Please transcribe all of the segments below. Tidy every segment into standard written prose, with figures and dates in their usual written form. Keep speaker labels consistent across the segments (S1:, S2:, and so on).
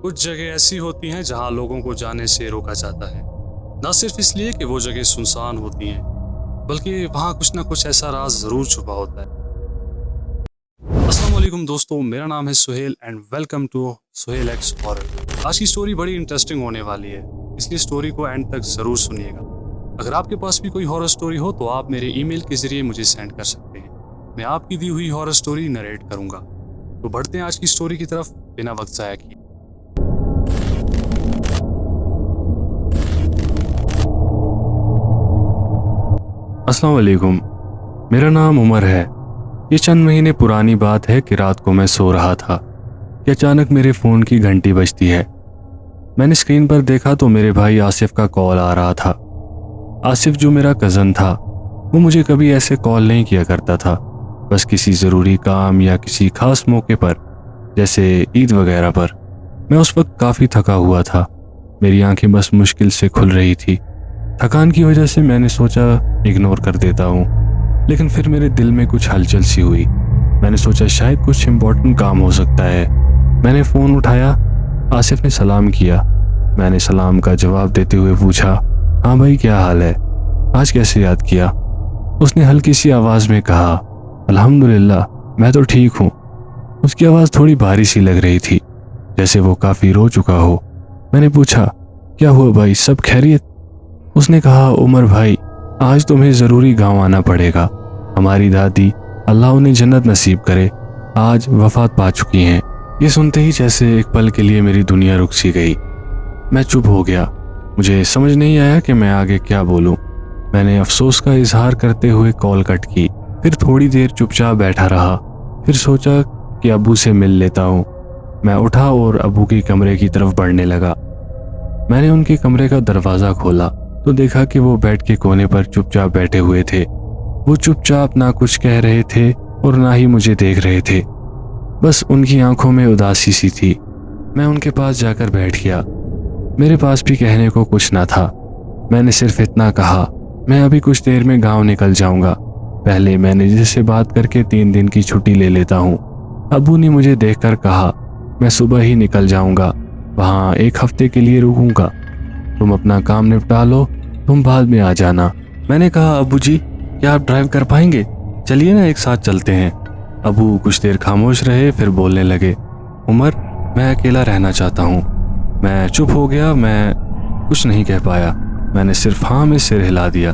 S1: کچھ جگہ ایسی ہوتی ہیں جہاں لوگوں کو جانے سے روکا جاتا ہے، نہ صرف اس لیے کہ وہ جگہ سنسان ہوتی ہیں، بلکہ وہاں کچھ نہ کچھ ایسا راز ضرور چھپا ہوتا ہے۔ السلام علیکم دوستو، میرا نام ہے Suhail and welcome to Suhail X horror. آج کی سٹوری بڑی انٹرسٹنگ ہونے والی ہے، اس لیے سٹوری کو اینڈ تک ضرور سنیے گا۔ اگر آپ کے پاس بھی کوئی ہارر سٹوری ہو تو آپ میرے ای میل کے ذریعے مجھے سینڈ کر سکتے ہیں، میں آپ کی دی ہوئی ہارر سٹوری نریٹ کروں گا۔ تو بڑھتے ہیں آج کی سٹوری کی طرف بنا وقت ضائع کیے۔
S2: السلام علیکم، میرا نام عمر ہے۔ یہ چند مہینے پرانی بات ہے کہ رات کو میں سو رہا تھا کہ اچانک میرے فون کی گھنٹی بجتی ہے۔ میں نے اسکرین پر دیکھا تو میرے بھائی آصف کا کال آ رہا تھا۔ آصف جو میرا کزن تھا، وہ مجھے کبھی ایسے کال نہیں کیا کرتا تھا، بس کسی ضروری کام یا کسی خاص موقع پر، جیسے عید وغیرہ پر۔ میں اس وقت کافی تھکا ہوا تھا، میری آنکھیں بس مشکل سے کھل رہی تھی۔ تھکان کی وجہ سے میں نے سوچا اگنور کر دیتا ہوں، لیکن پھر میرے دل میں کچھ ہلچل سی ہوئی۔ میں نے سوچا شاید کچھ امپورٹنٹ کام ہو سکتا ہے۔ میں نے فون اٹھایا، آصف نے سلام کیا۔ میں نے سلام کا جواب دیتے ہوئے پوچھا، ہاں بھائی کیا حال ہے؟ آج کیسے یاد کیا؟ اس نے ہلکی سی آواز میں کہا، الحمدللہ میں تو ٹھیک ہوں۔ اس کی آواز تھوڑی بھاری سی لگ رہی تھی، جیسے وہ کافی رو چکا ہو۔ میں نے پوچھا، کیا ہوا بھائی، سب خیریت؟ اس نے کہا، عمر بھائی آج تمہیں ضروری گاؤں آنا پڑے گا۔ ہماری دادی، اللہ انہیں جنت نصیب کرے، آج وفات پا چکی ہیں۔ یہ سنتے ہی جیسے ایک پل کے لیے میری دنیا رک سی گئی۔ میں چپ ہو گیا، مجھے سمجھ نہیں آیا کہ میں آگے کیا بولوں۔ میں نے افسوس کا اظہار کرتے ہوئے کال کٹ کی، پھر تھوڑی دیر چپ چاپ بیٹھا رہا، پھر سوچا کہ ابو سے مل لیتا ہوں۔ میں اٹھا اور ابو کے کمرے کی طرف بڑھنے لگا۔ میں نے ان کے کمرے کا دروازہ کھولا تو دیکھا کہ وہ بیڈ کے کونے پر چپ چاپ بیٹھے ہوئے تھے۔ وہ چپ چاپ نہ کچھ کہہ رہے تھے اور نہ ہی مجھے دیکھ رہے تھے، بس ان کی آنکھوں میں اداسی سی تھی۔ میں ان کے پاس جا کر بیٹھ گیا۔ میرے پاس بھی کہنے کو کچھ نہ تھا، میں نے صرف اتنا کہا، میں ابھی کچھ دیر میں گاؤں نکل جاؤں گا، پہلے مینیجر سے بات کر کے 3 دن کی چھٹی لے لیتا ہوں۔ ابو نے مجھے دیکھ کر کہا، میں صبح ہی نکل جاؤں گا، وہاں 1 ہفتے کے لیے رکوں گا، تم اپنا کام نپٹا لو، تم بعد میں آ جانا۔ میں نے کہا، ابو جی کیا آپ ڈرائیو کر پائیں گے؟ چلیے نا ایک ساتھ چلتے ہیں۔ ابو کچھ دیر خاموش رہے، پھر بولنے لگے، عمر میں اکیلا رہنا چاہتا ہوں۔ میں چپ ہو گیا، میں کچھ نہیں کہہ پایا، میں نے صرف ہاں میں سر ہلا دیا۔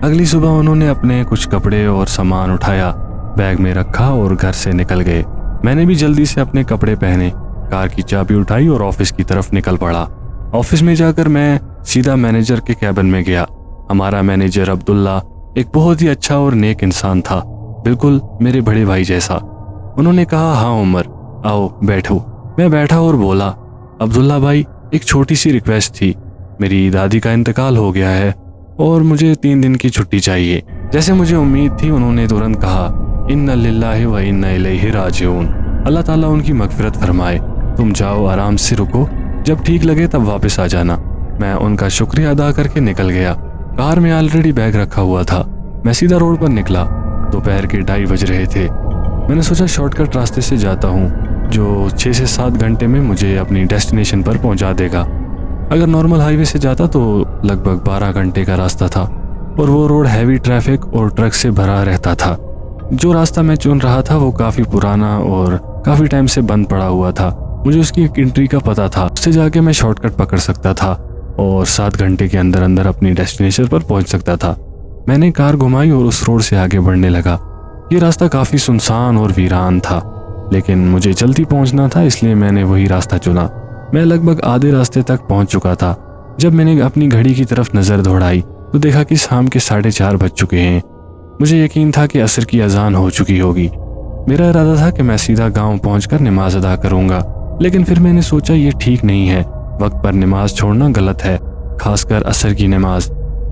S2: اگلی صبح انہوں نے اپنے کچھ کپڑے اور سامان اٹھایا، بیگ میں رکھا اور گھر سے نکل گئے۔ میں نے بھی جلدی سے اپنے کپڑے پہنے، کار کی چابی اٹھائی اور آفس کی طرف نکل پڑا۔ آفس میں جا کر میں سیدھا مینیجر کے کیبن میں گیا۔ ہمارا مینیجر عبداللہ ایک بہت ہی اچھا اور نیک انسان تھا، بالکل میرے بڑے بھائی جیسا۔ انہوں نے کہا، ہاں عمر آؤ بیٹھو۔ میں بیٹھا اور بولا، عبداللہ بھائی ایک چھوٹی سی ریکویسٹ تھی، میری دادی کا انتقال ہو گیا ہے اور مجھے 3 دن کی چھٹی چاہیے۔ جیسے مجھے امید تھی انہوں نے ترنت کہا، انا للہ و انا الیہ راجعون، اللہ تعالیٰ ان کی مغفرت فرمائے، تم جاؤ آرام سے رکو، جب ٹھیک لگے تب واپس آ جانا۔ میں ان کا شکریہ ادا کر کے نکل گیا۔ کار میں آلریڈی بیگ رکھا ہوا تھا، میں سیدھا روڈ پر نکلا۔ دوپہر کے 2:30 بج رہے تھے۔ میں نے سوچا شارٹ کٹ راستے سے جاتا ہوں جو 6 سے 7 گھنٹے میں مجھے اپنی ڈیسٹینیشن پر پہنچا دے گا۔ اگر نارمل ہائی وے سے جاتا تو لگ بھگ 12 گھنٹے کا راستہ تھا، اور وہ روڈ ہیوی ٹریفک اور ٹرک سے بھرا رہتا تھا۔ جو راستہ میں چن رہا تھا وہ کافی پرانا اور کافی ٹائم سے بند پڑا ہوا تھا۔ مجھے اس کی ایک انٹری کا پتہ تھا، اس سے جا کے میں شارٹ کٹ پکڑ سکتا تھا اور 7 گھنٹے کے اندر اندر اپنی ڈیسٹینیشن پر پہنچ سکتا تھا۔ میں نے کار گھمائی اور اس روڈ سے آگے بڑھنے لگا۔ یہ راستہ کافی سنسان اور ویران تھا، لیکن مجھے جلدی پہنچنا تھا، اس لیے میں نے وہی راستہ چنا۔ میں لگ بھگ آدھے راستے تک پہنچ چکا تھا جب میں نے اپنی گھڑی کی طرف نظر دوڑائی تو دیکھا کہ شام کے 4:30 بج چکے ہیں۔ مجھے یقین تھا کہ عصر کی اذان ہو چکی ہوگی۔ میرا ارادہ تھا کہ میں سیدھا گاؤں پہنچ کر نماز ادا کروں گا، لیکن پھر میں نے سوچا یہ ٹھیک نہیں ہے، وقت پر نماز چھوڑنا غلط ہے، خاص کر عصر کی نماز۔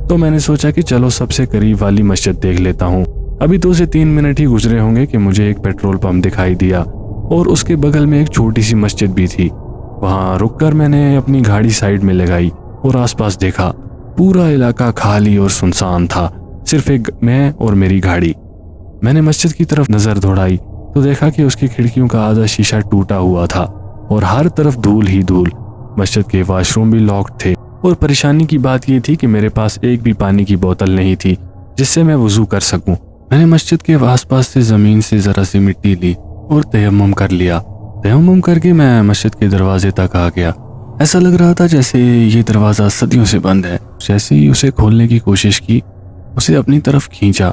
S2: تو میں نے سوچا کہ چلو سب سے قریب والی مسجد دیکھ لیتا ہوں۔ ابھی 2 سے 3 منٹ ہی گزرے ہوں گے کہ مجھے ایک پیٹرول پمپ دکھائی دیا اور اس کے بغل میں ایک چھوٹی سی مسجد بھی تھی۔ وہاں رک کر میں نے اپنی گاڑی سائیڈ میں لگائی اور آس پاس دیکھا، پورا علاقہ خالی اور سنسان تھا، صرف ایک میں اور میری گاڑی۔ میں نے مسجد کی طرف نظر دوڑائی تو دیکھا کہ اس کی کھڑکیوں کا آدھا شیشہ ٹوٹا ہوا تھا اور ہر طرف دھول ہی دھول۔ مسجد کے واش روم بھی لاکڈ تھے اور پریشانی کی بات یہ تھی کہ میرے پاس ایک بھی پانی کی بوتل نہیں تھی جس سے میں وضو کر سکوں۔ میں نے مسجد کے آس پاس سے زمین سے ذرا سی مٹی لی اور تیمم کر لیا۔ تیمم کر کے میں مسجد کے دروازے تک آ گیا۔ ایسا لگ رہا تھا جیسے یہ دروازہ صدیوں سے بند ہے۔ جیسے ہی اسے کھولنے کی کوشش کی، اسے اپنی طرف کھینچا،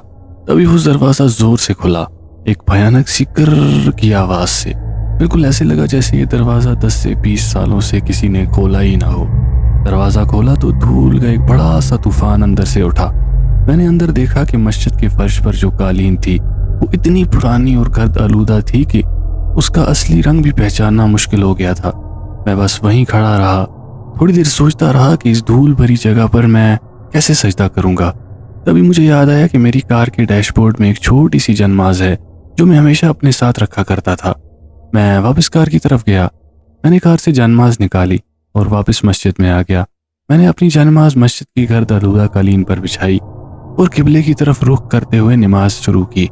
S2: تبھی وہ دروازہ زور سے کھلا، ایک بھیانک سی کرر کی آواز سے۔ بالکل ایسے لگا جیسے یہ دروازہ 10 سے 20 سالوں سے کسی نے کھولا ہی نہ ہو۔ دروازہ کھولا تو دھول کا ایک بڑا سا طوفان اندر سے اٹھا۔ میں نے اندر دیکھا کہ مسجد کے فرش پر جو قالین تھی وہ اتنی پرانی اور گرد آلودہ تھی کہ اس کا اصلی رنگ بھی پہچاننا مشکل ہو گیا تھا۔ میں بس وہیں کھڑا رہا، تھوڑی دیر سوچتا رہا کہ اس دھول بھری جگہ پر میں کیسے سجدہ کروں گا۔ تبھی مجھے یاد آیا کہ میری کار کے ڈیش بورڈ میں ایک چھوٹی سی جانماز ہے جو میں ہمیشہ اپنے ساتھ رکھا کرتا تھا۔ میں واپس کار کی طرف گیا، میں نے کار سے جانماز نکالی اور واپس مسجد میں آ گیا۔ میں نے اپنی جانماز مسجد کی گرد آلودہ قالین پر بچھائی اور قبلے کی طرف رخ کرتے ہوئے نماز شروع کی،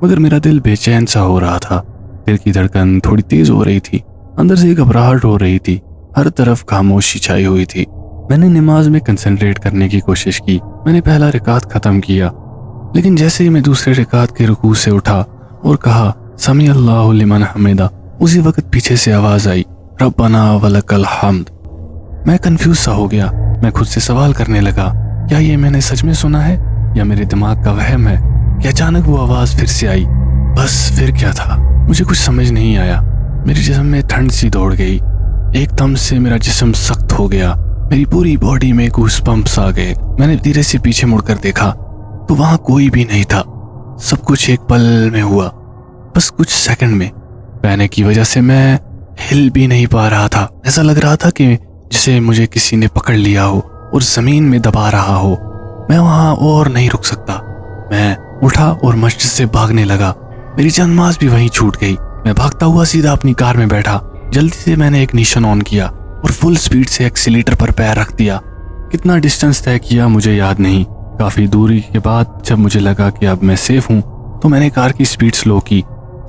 S2: مگر میرا دل بے چین سا ہو رہا تھا۔ دل کی دھڑکن تھوڑی تیز ہو رہی تھی، اندر سے گھبراہٹ ہو رہی تھی، ہر طرف خاموشی چھائی ہوئی تھی۔ میں نے نماز میں کنسنٹریٹ کرنے کی کوشش کی۔ میں نے پہلا رکعت ختم کیا، لیکن جیسے ہی میں دوسرے رکعت کے رکوع سے اٹھا اور کہا سمیع اللہ لمن حمدہ، اسی وقت پیچھے سے آواز آئی ربنا ولک الحمد۔ میں کنفیوز سا ہو گیا۔ میں خود سے سوال کرنے لگا، کیا یہ میں نے سچ میں سنا ہے یا میرے دماغ کا وہم ہے؟ کہ اچانک وہ آواز پھر سے آئی۔ بس پھر کیا تھا مجھے کچھ سمجھ نہیں آیا۔ میرے جسم میں ٹھنڈ سی دوڑ گئی، ایک دم سے میرا جسم سخت ہو گیا، میری پوری باڈی میں گوس بمپس آ گئے۔ میں نے دھیرے سے پیچھے مڑ کر دیکھا تو وہاں کوئی بھی نہیں تھا۔ سب کچھ ایک پل میں ہوا، بس کچھ سیکنڈ میں۔ پینک کی وجہ سے میں ہل بھی نہیں پا رہا تھا۔ ایسا لگ رہا تھا کہ جسے مجھے کسی نے پکڑ لیا ہو اور زمین میں دبا رہا ہو۔ میں وہاں اور نہیں رک سکتا۔ میں اٹھا اور مسجد سے بھاگنے لگا۔ میری جانماز بھی وہیں چھوٹ گئی۔ میں بھاگتا ہوا سیدھا اپنی کار میں بیٹھا۔ جلدی سے میں نے ایک نیشن آن کیا اور فل سپیڈ سے ایکسیلیٹر پر پیر رکھ دیا۔ کتنا ڈسٹنس طے کیا مجھے یاد نہیں۔ کافی دوری کے بعد جب مجھے لگا کہ اب میں سیف ہوں تو میں نے کار کی سپیڈ سلو کی،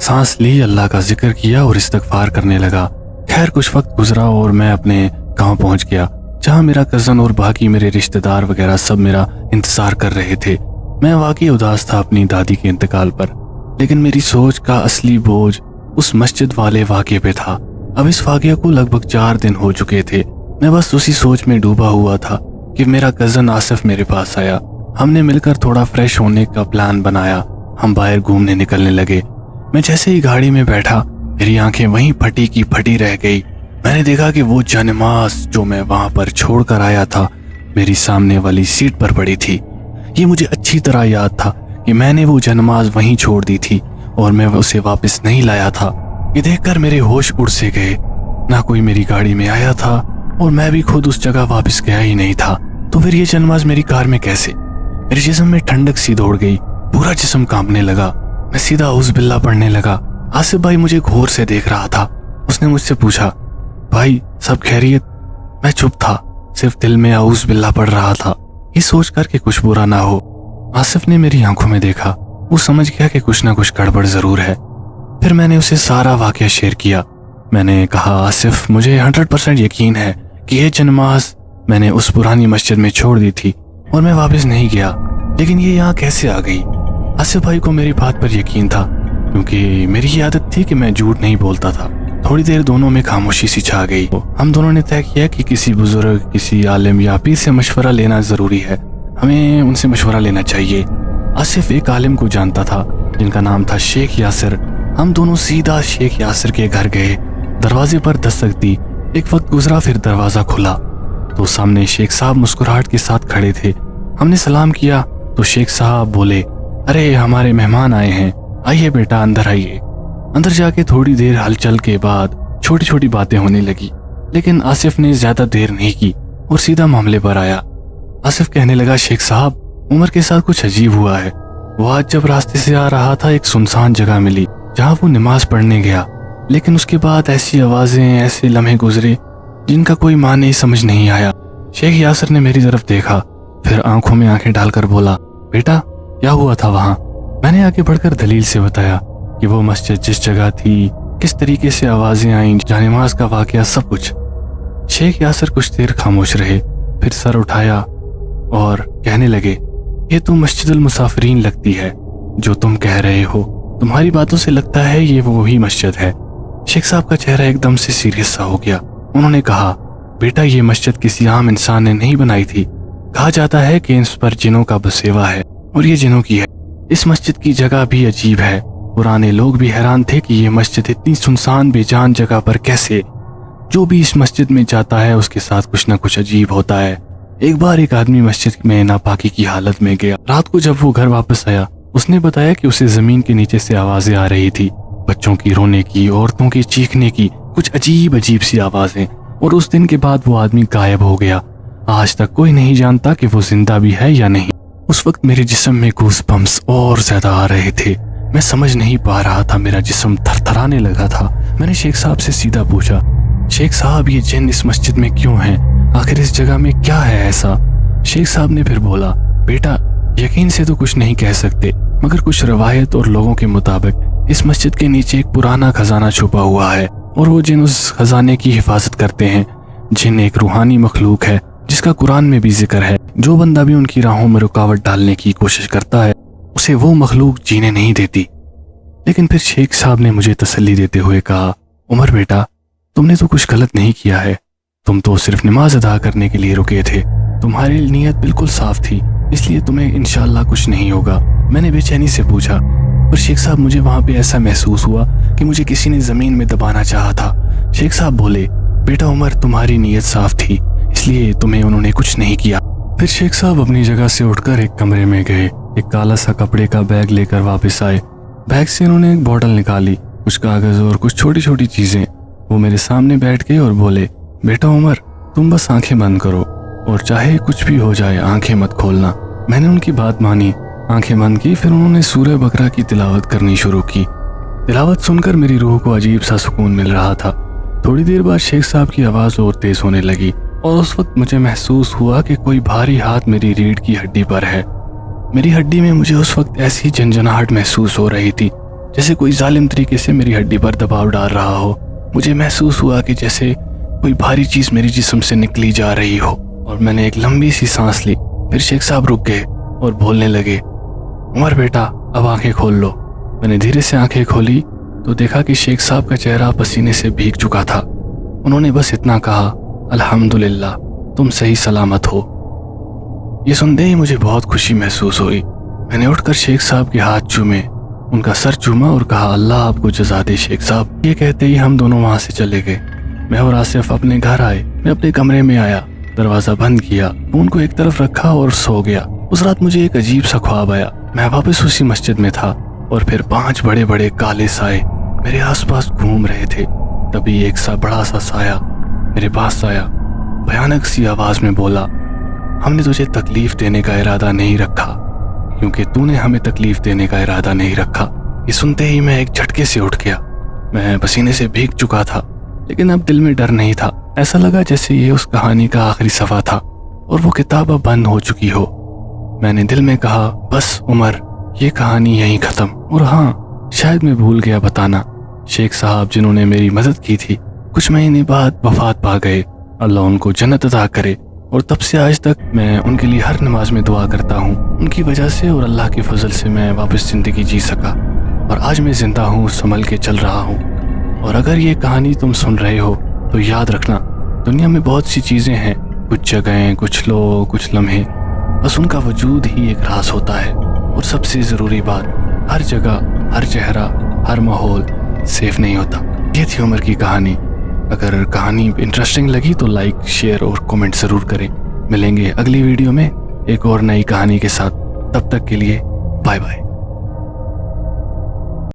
S2: سانس لی، اللہ کا ذکر کیا اور استغفار کرنے لگا۔ خیر کچھ وقت گزرا اور میں اپنے گاؤں پہنچ گیا، جہاں میرا کزن اور باقی میرے رشتہ دار وغیرہ سب میرا انتظار کر رہے تھے۔ میں واقعی اداس تھا اپنی دادی کے انتقال پر، لیکن میری سوچ کا اصلی بوجھ اس مسجد والے واقعے پہ تھا۔ اب اس واقعے کو لگ بھگ 4 دن ہو چکے تھے۔ میں بس اسی سوچ میں ڈوبا ہوا تھا کہ میرا کزن آصف میرے پاس آیا۔ ہم نے مل کر تھوڑا فریش ہونے کا پلان بنایا۔ ہم باہر گھومنے نکلنے لگے۔ میں جیسے ہی گاڑی میں بیٹھا میری آنکھیں وہیں پھٹی کی پھٹی رہ گئی۔ میں نے دیکھا کہ وہ جانماز جو میں وہاں پر چھوڑ کر آیا تھا میری سامنے والی سیٹ پر پڑی تھی۔ یہ مجھے اچھی طرح یاد تھا کہ میں نے وہ جانماز وہیں چھوڑ دی تھی اور میں اسے واپس نہیں لایا تھا۔ یہ دیکھ کر میرے ہوش اڑ سے گئے۔ نہ کوئی میری گاڑی میں آیا تھا اور میں بھی خود اس جگہ واپس گیا ہی نہیں تھا، تو پھر یہ جانماز میری کار میں کیسے؟ میرے جسم میں ٹھنڈک سی دوڑ گئی، پورا جسم کانپنے لگا۔ میں سیدھا اعوذ باللہ پڑھنے لگا۔ آصف بھائی مجھے غور سے دیکھ رہا تھا۔ اس نے مجھ سے پوچھا بھائی سب خیریت؟ میں چپ تھا، صرف دل میں اعوذ باللہ پڑھ رہا تھا، یہ سوچ کر کہ کچھ برا نہ ہو۔ آصف نے میری آنکھوں میں دیکھا، وہ سمجھ گیا کہ کچھ نہ کچھ گڑبڑ ضرور ہے۔ پھر میں نے اسے سارا واقعہ شیئر کیا۔ میں نے کہا آصف مجھے 100% یقین ہے کہ یہ جانماز میں نے اس پرانی مسجد میں چھوڑ دی تھی اور میں واپس نہیں گیا، لیکن یہ یہاں کیسے آ گئی؟ آصف بھائی کو میری بات پر یقین تھا کیونکہ میری یہ عادت تھی کہ میں جھوٹ نہیں بولتا تھا۔ تھوڑی دیر دونوں میں خاموشی سی چھا گئی۔ ہم دونوں نے طے کیا کہ کسی بزرگ، کسی عالم یا پیر سے مشورہ لینا ضروری ہے، ہمیں ان سے مشورہ لینا چاہیے۔ آصف ایک عالم کو جانتا تھا جن کا نام تھا شیخ یاسر۔ ہم دونوں سیدھا شیخ یاسر کے گھر گئے، دروازے پر دستک دی۔ ایک وقت گزرا، پھر دروازہ کھلا تو سامنے شیخ صاحب مسکراہٹ کے ساتھ کھڑے تھے۔ ہم نے سلام کیا تو شیخ صاحب بولے ارے ہمارے مہمان آئے ہیں، آئیے بیٹا اندر آئیے۔ اندر جا کے تھوڑی دیر ہلچل کے بعد چھوٹی چھوٹی باتیں ہونے لگی، لیکن آصف نے زیادہ دیر نہیں کی اور سیدھا معاملے پر آیا۔ آصف کہنے لگا شیخ صاحب عمر کے ساتھ کچھ عجیب ہوا ہے۔ وہ آج جب راستے سے آ رہا تھا ایک سنسان جگہ ملی جہاں وہ نماز پڑھنے گیا، لیکن اس کے بعد ایسی آوازیں، ایسے لمحے گزرے جن کا کوئی معنی سمجھ نہیں آیا۔ شیخ یاسر نے میری طرف دیکھا، پھر آنکھوں میں آنکھیں ڈال کر بولا بیٹا کیا ہوا تھا وہاں؟ میں نے آگے بڑھ کر دلیل سے بتایا کہ وہ مسجد جس جگہ تھی کس طریقے سے آوازیں آئیں، جانماز کا واقعہ، سب کچھ۔ شیخ یاسر کچھ دیر خاموش رہے، پھر سر اٹھایا اور کہنے لگے، یہ تو مسجد المسافرین لگتی ہے جو تم کہہ رہے ہو، تمہاری باتوں سے لگتا ہے یہ وہی مسجد ہے۔ شیخ صاحب کا چہرہ ایک دم سے سیریس سا ہو گیا۔ انہوں نے کہا، بیٹا یہ مسجد کسی عام انسان نے نہیں بنائی تھی، کہا جاتا ہے کہ اس پر جنوں کا بسیوا ہے اور یہ جنوں کی ہے۔ اس مسجد کی جگہ بھی عجیب ہے، پرانے لوگ بھی حیران تھے کہ یہ مسجد اتنی سنسان بے جان جگہ پر کیسے، جو بھی اس مسجد میں جاتا ہے اس کے ساتھ کچھ نہ کچھ عجیب ہوتا ہے۔ ایک بار ایک آدمی مسجد میں ناپاکی کی حالت میں گیا۔ رات کو جب وہ گھر واپس آیا، اس نے بتایا کہ اسے زمین کے نیچے سے آوازیں آ رہی تھی، بچوں کی رونے کی، عورتوں کی چیخنے کی، کچھ عجیب عجیب سی آوازیں، اور اس دن کے بعد وہ آدمی غائب ہو گیا۔ آج تک کوئی نہیں جانتا کہ وہ زندہ بھی ہے یا نہیں۔ اس وقت میرے جسم میں گوز بمپس اور زیادہ آ رہے تھے، میں سمجھ نہیں پا رہا تھا، میرا جسم تھر تھرانے لگا تھا۔ میں نے شیخ صاحب سے سیدھا پوچھا، شیخ صاحب یہ جن اس مسجد میں کیوں ہیں؟ آخر اس جگہ میں کیا ہے ایسا؟ شیخ صاحب نے پھر بولا، بیٹا یقین سے تو کچھ نہیں کہہ سکتے، مگر کچھ روایت اور لوگوں کے مطابق اس مسجد کے نیچے ایک پرانا خزانہ چھپا ہوا ہے، اور وہ جن اس خزانے کی حفاظت کرتے ہیں۔ جن ایک روحانی مخلوق ہے جس کا قرآن میں بھی ذکر ہے، جو بندہ بھی ان کی راہوں میں رکاوٹ ڈالنے کی کوشش کرتا ہے اسے وہ مخلوق جینے نہیں دیتی۔ لیکن پھر شیخ صاحب نے مجھے تسلی دیتے ہوئے کہا، عمر بیٹا تم نے تو کچھ غلط نہیں کیا ہے، تم تو صرف نماز ادا کرنے کے لیے رکے تھے، تمہاری نیت بالکل صاف تھی، اس لیے تمہیں انشاءاللہ کچھ نہیں ہوگا۔ میں نے بے چینی سے پوچھا، پر شیخ صاحب مجھے وہاں پہ ایسا محسوس ہوا کہ مجھے کسی نے زمین میں دبانا چاہا تھا۔ شیخ صاحب بولے، بیٹا عمر تمہاری نیت صاف تھی، اس لیے تمہیں انہوں نے کچھ نہیں کیا۔ پھر شیخ صاحب اپنی جگہ سے اٹھ کر ایک کمرے میں گئے، ایک کالا سا کپڑے کا بیگ لے کر واپس آئے۔ بیگ سے انہوں نے ایک بوتل نکالی، کچھ کاغذ اور کچھ چھوٹی چھوٹی چیزیں۔ وہ میرے سامنے بیٹھ گئے اور بولے، بیٹا عمر تم بس آنکھیں بند کرو اور چاہے کچھ بھی ہو جائے آنکھیں مت کھولنا۔ میں نے ان کی بات مانی، آنکھیں بند کی، پھر انہوں نے سورہ بقرہ کی تلاوت کرنی شروع کی۔ تلاوت سن کر میری روح کو عجیب سا سکون مل رہا تھا۔ تھوڑی دیر بعد شیخ صاحب کی آواز اور تیز ہونے لگی، اور اس وقت مجھے محسوس ہوا کہ کوئی بھاری ہاتھ میری ریڑھ کی ہڈی پر ہے۔ میری ہڈی میں مجھے اس وقت ایسی جھنجھناہٹ محسوس ہو رہی تھی جیسے کوئی ظالم طریقے سے میری ہڈی پر دباؤ ڈال رہا ہو۔ مجھے محسوس ہوا کہ جیسے کوئی بھاری چیز میری جسم سے نکلی جا رہی ہو، اور میں نے ایک لمبی سی سانس لی۔ پھر شیخ صاحب رک گئے اور بولنے لگے، عمر بیٹا اب آنکھیں کھول لو۔ میں نے دھیرے سے آنکھیں کھولی تو دیکھا کہ شیخ صاحب کا چہرہ پسینے سے بھیگ چکا تھا۔ انہوں نے بس اتنا کہا، الحمدللہ تم صحیح سلامت ہو۔ یہ سنتے ہی مجھے بہت خوشی محسوس ہوئی۔ میں نے اٹھ کر شیخ صاحب کے ہاتھ چومے، ان کا سر چوما اور کہا، اللہ آپ کو جزا دے شیخ صاحب۔ یہ کہتے ہی ہم دونوں وہاں سے چلے گئے۔ میں اور آصف اپنے گھر آئے۔ میں اپنے کمرے میں آیا، دروازہ بند کیا، فون کو ایک طرف رکھا اور سو گیا۔ اس رات مجھے ایک عجیب سا خواب آیا۔ میں واپس اسی مسجد میں تھا، اور پھر 5 بڑے بڑے کالے سائے میرے آس پاس گھوم رہے تھے۔ تبھی ایک سا بڑا سا سایہ میرے پاس آیا، بھیانک سی آواز میں بولا، ہم نے تجھے تکلیف دینے کا ارادہ نہیں رکھا، کیونکہ تو نے ہمیں تکلیف دینے کا ارادہ نہیں رکھا۔ یہ سنتے ہی میں ایک جھٹکے سے اٹھ گیا۔ میں پسینے سے بھیگ چکا تھا، لیکن اب دل میں ڈر نہیں تھا۔ ایسا لگا جیسے یہ اس کہانی کا آخری صفحہ تھا اور وہ کتاب اب بند ہو چکی ہو۔ میں نے دل میں کہا، بس عمر یہ کہانی یہیں ختم۔ اور ہاں، شاید میں بھول گیا بتانا، شیخ صاحب جنہوں نے میری مدد کی تھی کچھ مہینے بعد وفات پا گئے۔ اللہ ان کو جنت عطا کرے، اور تب سے آج تک میں ان کے لیے ہر نماز میں دعا کرتا ہوں۔ ان کی وجہ سے اور اللہ کے فضل سے میں واپس زندگی جی سکا، اور آج میں زندہ ہوں، سنبھل کے چل رہا ہوں۔ اور اگر یہ کہانی تم سن رہے ہو تو یاد رکھنا، دنیا میں بہت سی چیزیں ہیں، کچھ جگہیں، کچھ لوگ، کچھ لمحے، بس ان کا وجود ہی ایک راز ہوتا ہے۔ اور سب سے ضروری بات، ہر جگہ، ہر چہرہ، ہر ماحول سیف نہیں ہوتا۔ یہ تھی عمر کی کہانی۔ اگر کہانی انٹرسٹنگ لگی تو لائک، شیئر اور کومنٹ ضرور کریں۔ ملیں گے اگلی ویڈیو میں ایک اور نئی کہانی کے ساتھ، تب تک کے لیے بائے بائے۔